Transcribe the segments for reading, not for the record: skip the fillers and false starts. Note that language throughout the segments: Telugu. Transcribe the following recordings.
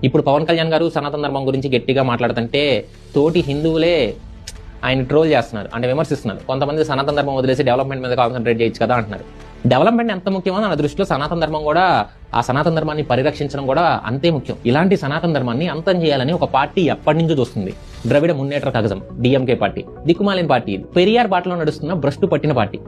ఇప్పుడు పవన్ కళ్యాణ్ గారు సనాతన ధర్మం గురించి గట్టిగా మాట్లాడుతుంటే తోటి హిందువులే ఆయన ట్రోల్ చేస్తున్నారు, అంటే విమర్శిస్తున్నారు. కొంతమంది సనాతన ధర్మం వదిలేసి డెవలప్మెంట్ మీద కాన్సన్ట్రేట్ చేయొచ్చు కదా అంటున్నారు. డెవలప్మెంట్ ఎంత ముఖ్యమో నా దృష్టిలో సనాతన ధర్మం కూడా, ఆ సనాతన ధర్మాన్ని పరిరక్షించడం కూడా అంతే ముఖ్యం. ఇలాంటి సనాతన ధర్మాన్ని అంతం చేయాలని ఒక పార్టీ ఎప్పటి నుంచో చూస్తుంది. ద్రవిడ మున్నేట్ర కగజం, డిఎంకే పార్టీ, దిక్కుమాలిన పార్టీ. పెరియార్ బాటలో నడుస్తున్న భ్రష్టు పట్టిన పార్టీ.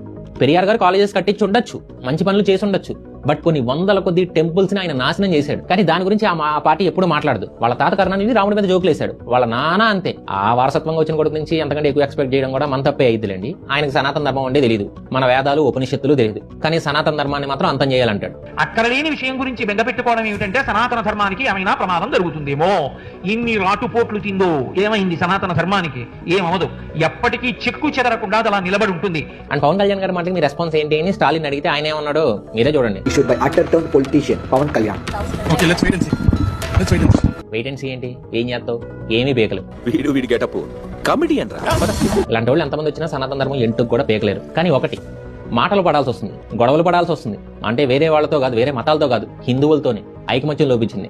పెరియార్ గారు కాలేజెస్ కట్టించి ఉండొచ్చు, మంచి పనులు చేసి ఉండొచ్చు, బట్ కొన్ని వందల కొద్ది టెంపుల్స్ ని ఆయన నాశనం చేశాడు. కానీ దాని గురించి ఆ పార్టీ ఎప్పుడు మాట్లాడదు. వాళ్ళ తాత కరుణానిధి రాముడి మీద జోకులేశాడు, వాళ్ళ నాన్న అంతే. ఆ వారసత్వంగా వచ్చిన కొడుకు నుంచి ఎంతకంటే ఎక్కువ ఎక్స్పెక్ట్ చేయడం కూడా మన తప్పే అయిద్దిలేండి. ఆయనకు సనాతన ధర్మం అంటే తెలియదు, మన వేదాలు ఉపనిషత్తులు తెలియదు, కానీ సనాతన ధర్మాన్ని మాత్రం అంతం చేయాలంటాడు. అక్కడ లేని విషయం గురించి బెంగపెట్టుకోవడం ఏమిటంటే సనాతన ధర్మానికి ఏమైనా ప్రమాదం జరుగుతుందేమో. ఇన్ని రాటుపోట్లు తిందో ఏమైంది సనాతన ధర్మానికి? ఏమవదు, ఎప్పటికీ చెక్కు చెదరకుండా అలా నిలబడి ఉంటుంది. అండ్ పవన్ కళ్యాణ్ గారి మాటకి మీ రెస్పాన్స్ ఏంటి అని స్టాలిన్ అడిగితే ఆయన ఏమన్నాడు మీరే చూడండి. issued by utter-turned politician Pawan Kalyan. Okay, let's wait and see. Wait and see ఏంటి? ఏం చేస్తావు? ఏమీ పేకలు. వీడి గెటప్ కామెడీ అంటారా? ఇలాంటి వాళ్ళు ఎంతమంది వచ్చినా సనాతన ధర్మం ఎంటుకు కూడా పేకలేరు. కానీ ఒకటి, మాటలు పడాల్సి వస్తుంది, గొడవలు పడాల్సి వస్తుంది. అంటే వేరే వాళ్ళతో కాదు, వేరే మతాలతో కాదు, హిందువులతోనే ఐకమత్యం లోపించింది.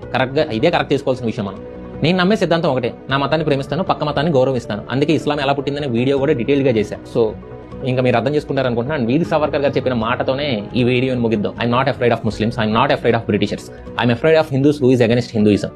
ఇదే కరెక్ట్ చేసుకోవాల్సిన విషయం. మనం నేను నమ్మే సిద్ధాంతం ఒకటే, నా మతాన్ని ప్రేమిస్తాను, పక్క మతాన్ని గౌరవిస్తాను. అందుకే ఇస్లాం ఎలా పుట్టిందనే వీడియో కూడా డీటెయిల్ గా చేశాను. సో ఇంకా మీరు అర్థం చేసుకుంటారు అనుకుంటున్నాను. వీర్ సావర్కర్ గారు చెప్పిన మాటతోనే ఈ వీడియోని ముగిద్దాం. I'm not afraid of Muslims, I'm not afraid of Britishers, I'm afraid of Hindus who is against Hinduism.